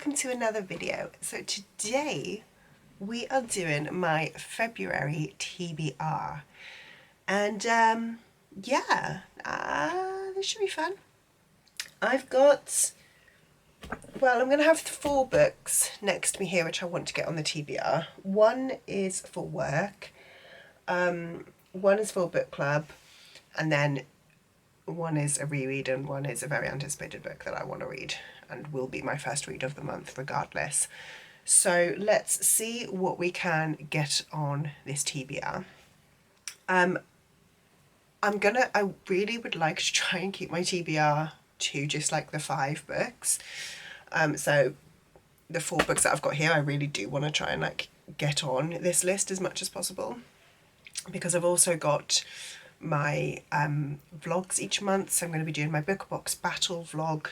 welcome to another video. So today we are doing my February TBR, and this should be fun. I've got, I'm going to have 4 books next to me here which I want to get on the TBR. One is for work, one is for book club, and then one is a reread and one is a very anticipated book that I want to read and will be my first read of the month regardless. So let's see what we can get on this TBR. I really would like to try and keep my TBR to just like the 5 books. So the 4 books that I've got here, I really do want to try and like get on this list as much as possible, because I've also got my vlogs each month. So I'm going to be doing my book box battle vlog.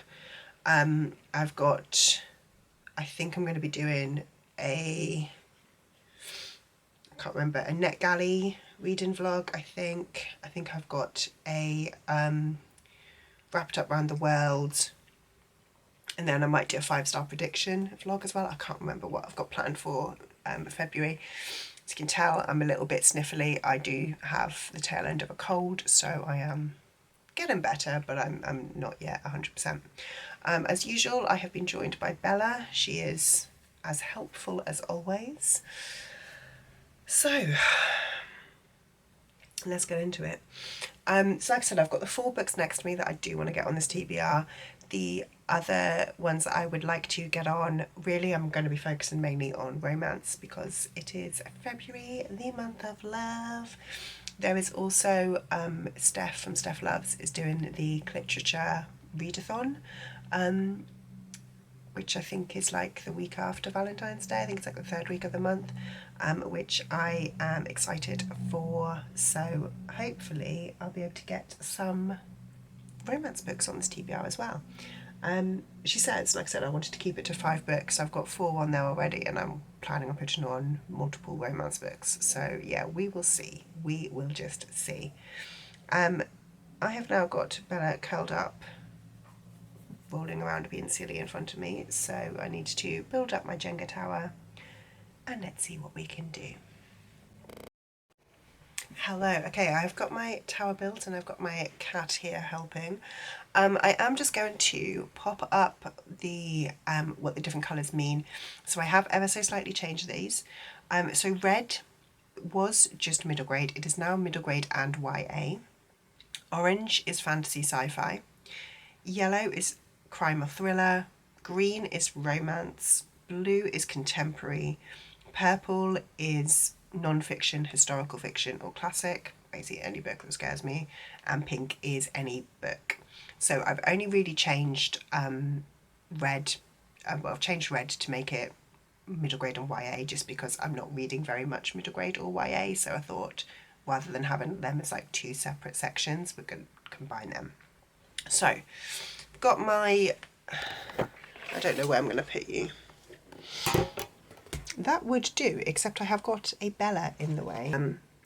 I've got, I think I'm going to be doing a NetGalley reading vlog. I think I've got a wrapped up around the world, and then I might do a 5-star prediction vlog as well. I can't remember what I've got planned for February. As you can tell, I'm a little bit sniffly. I do have the tail end of a cold, so I am getting better, but I'm not yet 100%. As usual, I have been joined by Bella. She is as helpful as always. So let's get into it. So like I said, I've got the 4 books next to me that I do want to get on this TBR. The other ones that I would like to get on, really I'm going to be focusing mainly on romance because it is February, the month of love. There is also Steph from Steph Loves is doing the literature readathon, which I think is like the week after Valentine's Day. I think it's like the 3rd week of the month, which I am excited for. So hopefully I'll be able to get some romance books on this TBR as well. She says, like I said, I wanted to keep it to 5 books. I've got 4 on there already, and I'm planning on putting on multiple romance books. So yeah, we will see. We will just see. I have now got Bella curled up, rolling around being silly in front of me, so I need to build up my Jenga tower, and let's see what we can do. Hello. Okay, I've got my tower built and I've got my cat here helping. I am just going to pop up the what the different colours mean. So I have ever so slightly changed these. So red was just middle grade. It is now middle grade and YA. Orange is fantasy sci-fi. Yellow is crime or thriller. Green is romance. Blue is contemporary. Purple is non-fiction, historical fiction or classic, basically any book that scares me, and pink is any book. So I've only really changed red, I've changed red to make it middle grade and YA, just because I'm not reading very much middle grade or YA, so I thought rather than having them as like 2 separate sections, we're going to combine them. So I've got my, I don't know where I'm going to put you. That would do, except I have got a Bella in the way.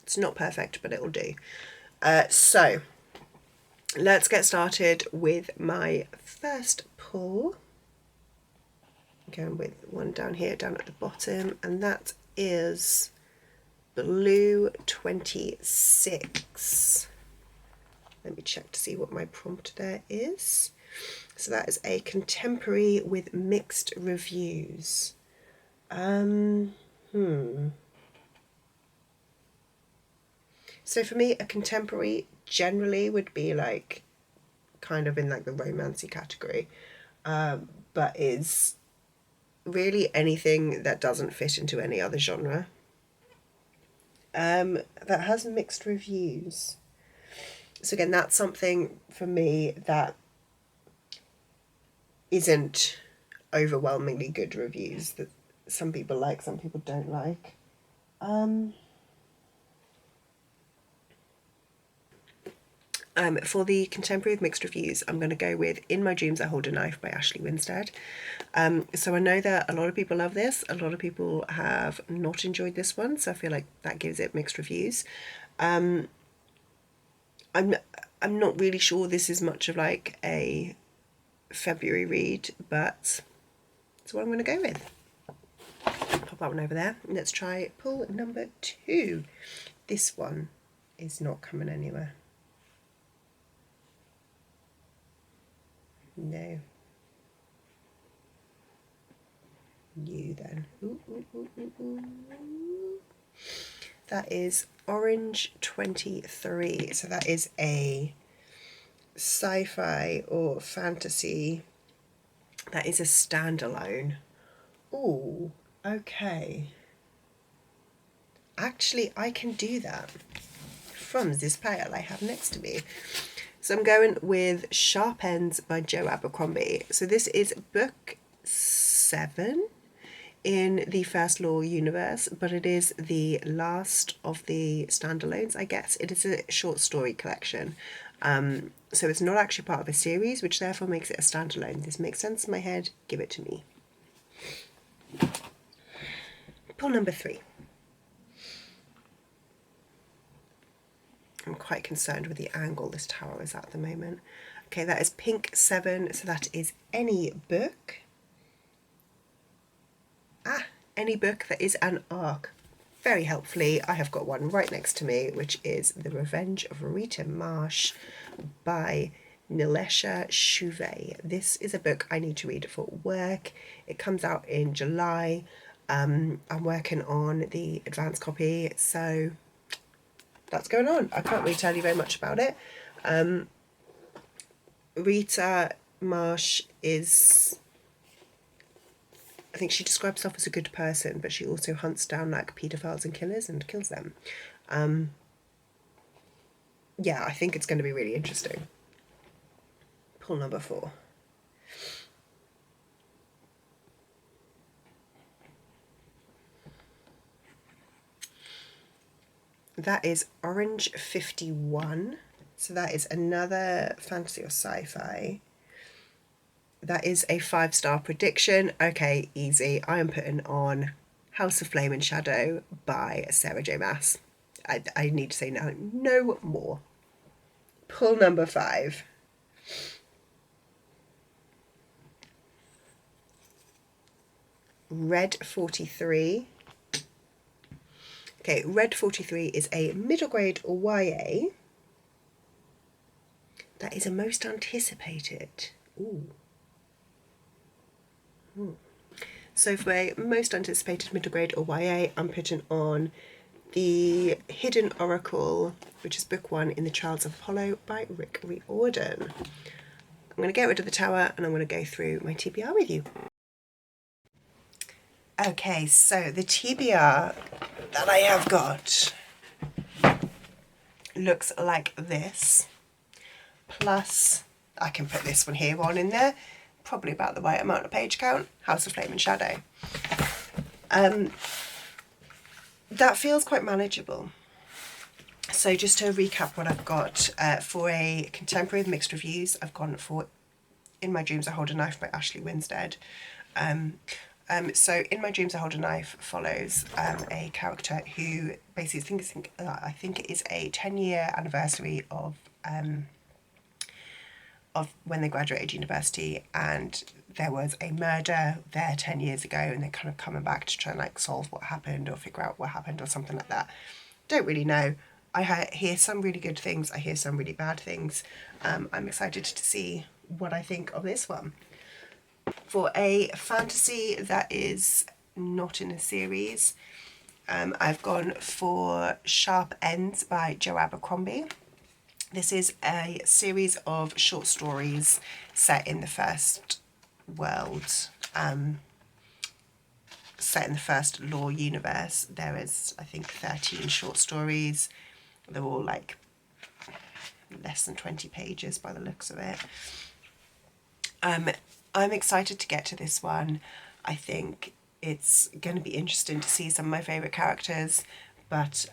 It's not perfect, but it'll do. So let's get started with my first pull. Going with one down here, down at the bottom, and that is Blue 26. Let me check to see what my prompt there is. So that is a contemporary with mixed reviews. So for me, a contemporary generally would be like kind of in like the romancy category, but is really anything that doesn't fit into any other genre. That has mixed reviews. So again, that's something for me that isn't overwhelmingly good reviews, that some people like, some people don't like. For the contemporary with mixed reviews, I'm going to go with In My Dreams I Hold a Knife by Ashley Winstead. So I know that a lot of people love this, a lot of people have not enjoyed this one, so I feel like that gives it mixed reviews. I'm not really sure this is much of like a February read, but That's what I'm going to go with. Pop that one over there. Let's try pull number 2. This one is not coming anywhere. No. You then. Ooh, ooh, ooh, ooh, ooh. That is Orange 23. So that is a sci-fi or fantasy. That is a standalone. Ooh, okay. Actually, I can do that from this pile I have next to me. So I'm going with Sharp Ends by Joe Abercrombie. So this is book 7 in the First Law universe, but it is the last of the standalones, I guess. It is a short story collection. So it's not actually part of a series, which therefore makes it a standalone. This makes sense in my head. Give it to me. Pull number 3. I'm quite concerned with the angle this tower is at the moment. Okay, that is Pink 7, so that is Any Book. Any book that is an arc. Very helpfully, I have got one right next to me, which is The Revenge of Rita Marsh by Nilesha Chouvet. This is a book I need to read for work. It comes out in July. I'm working on the advanced copy, so that's going on. I can't really tell you very much about it. Rita Marsh is, I think she describes herself as a good person, but she also hunts down like paedophiles and killers and kills them. Yeah, I think it's going to be really interesting. Pull number 4. That is Orange 51. So that is another fantasy or sci-fi. That is a 5-star prediction. Okay, easy. I am putting on House of Flame and Shadow by Sarah J. Maas. I need to say no more. Pull number 5. Red 43. Okay, Red 43 is a middle grade YA. That is a most anticipated. Ooh. So for a most anticipated middle grade or YA, I'm putting on The Hidden Oracle, which is book 1 in the Trials of Apollo by Rick Riordan. I'm going to get rid of the tower and I'm going to go through my TBR with you. Okay, so the TBR that I have got looks like this. Plus, I can put this one here on in there, probably about the right amount of page count. House of Flame and Shadow. That feels quite manageable. So just to recap what I've got, for a contemporary with mixed reviews, I've gone for In My Dreams I Hold a Knife by Ashley Winstead. So In My Dreams I Hold a Knife follows a character who basically I think it is a 10-year anniversary of when they graduated university, and there was a murder there 10 years ago, and they're kind of coming back to try and like solve what happened or figure out what happened or something like that. Don't really know. I hear some really good things, I hear some really bad things. I'm excited to see what I think of this one. For a fantasy that is not in a series, I've gone for Sharp Ends by Joe Abercrombie. This is a series of short stories set in the First World, set in the First Law universe. There is, I think, 13 short stories. They're all like less than 20 pages by the looks of it. I'm excited to get to this one. I think it's going to be interesting to see some of my favourite characters, but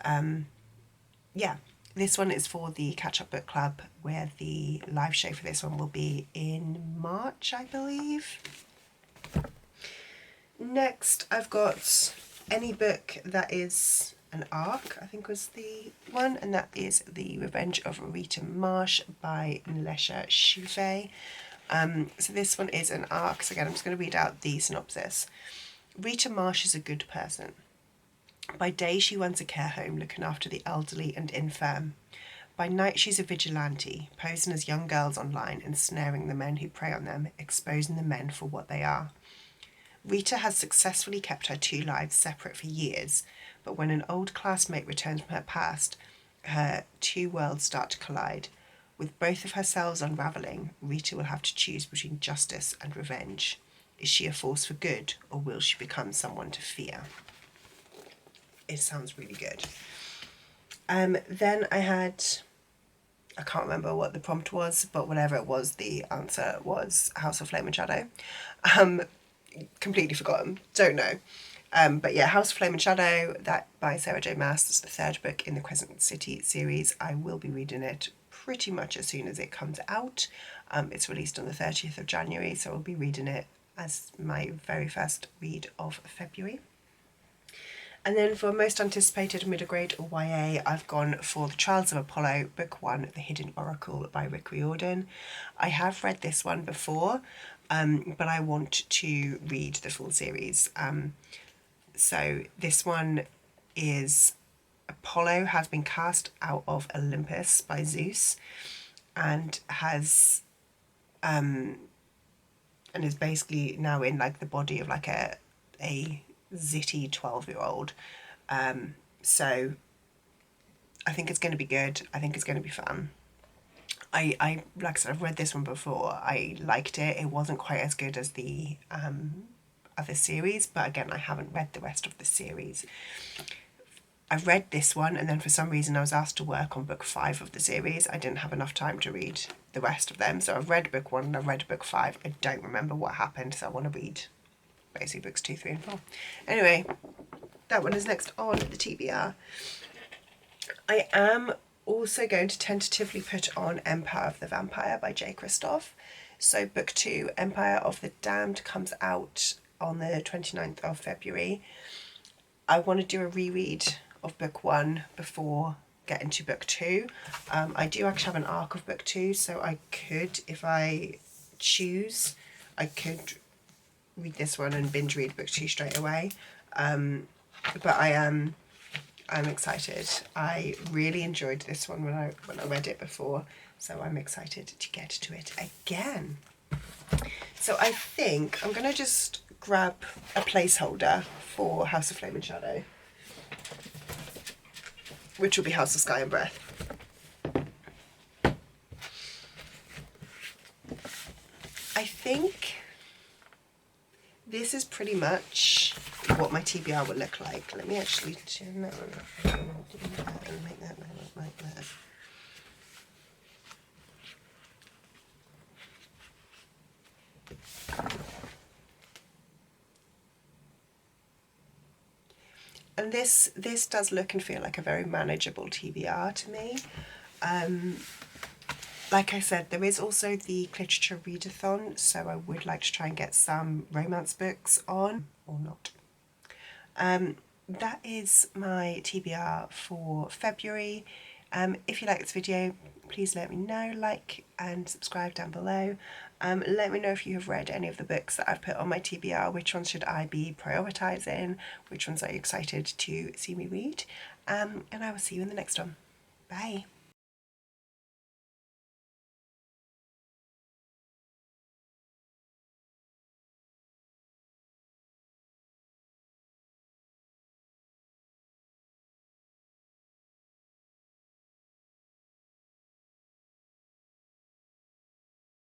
yeah. This one is for the Catch Up Book Club, where the live show for this one will be in March, I believe. Next, I've got Any Book That Is an Arc, I think was the one, and that is The Revenge of Rita Marsh by Nilesha Chouvet. So this one is an arc. So again, I'm just going to read out the synopsis. Rita Marsh is a good person. By day, she runs a care home looking after the elderly and infirm. By night, she's a vigilante, posing as young girls online and snaring the men who prey on them, exposing the men for what they are. Rita has successfully kept her two lives separate for years, but when an old classmate returns from her past, her two worlds start to collide. With both of her selves unravelling, Rita will have to choose between justice and revenge. Is she a force for good, or will she become someone to fear? It sounds really good. Then I can't remember what the prompt was, but whatever it was, the answer was House of Flame and Shadow. Completely forgotten, don't know. But yeah, House of Flame and Shadow, that by Sarah J Maas. It's the third book in the Crescent City series. I will be reading it pretty much as soon as it comes out. It's released on the 30th of January, so I'll be reading it as my very first read of February. And then for most anticipated middle grade or YA, I've gone for The Trials of Apollo, Book 1, The Hidden Oracle by Rick Riordan. I have read this one before, but I want to read the full series. So this one is Apollo has been cast out of Olympus by Zeus and and is basically now in like the body of like a zitty 12-year-old. So I think it's going to be good. I think it's going to be fun. I like I said, I've read this one before. I liked it. It wasn't quite as good as the other series, but again, I haven't read the rest of the series. I've read this one, and then for some reason I was asked to work on book 5 of the series. I didn't have enough time to read the rest of them, so I've read book 1 and I've read book 5. I don't remember what happened, so I want to read basically books 2, 3 and 4. Anyway, that one is next on the TBR. I am also going to tentatively put on Empire of the Vampire by J. Christoph. So book 2, Empire of the Damned, comes out on the 29th of February. I want to do a reread of book 1 before getting to book 2. I do actually have an arc of book 2, so I could, if I choose, I could read this one and binge read book 2 straight away. But I'm excited. I really enjoyed this one when I read it before, so I'm excited to get to it again. So I think I'm going to just grab a placeholder for House of Flame and Shadow, which will be House of Sky and Breath. I think this is pretty much what my TBR would look like. Let me actually make that like that. And this does look and feel like a very manageable TBR to me. Like I said, there is also the literature readathon, so I would like to try and get some romance books on, or not. That is my TBR for February. If you like this video, please let me know, like and subscribe down below. Let me know if you have read any of the books that I've put on my TBR, which ones should I be prioritising, which ones are you excited to see me read, and I will see you in the next one. Bye.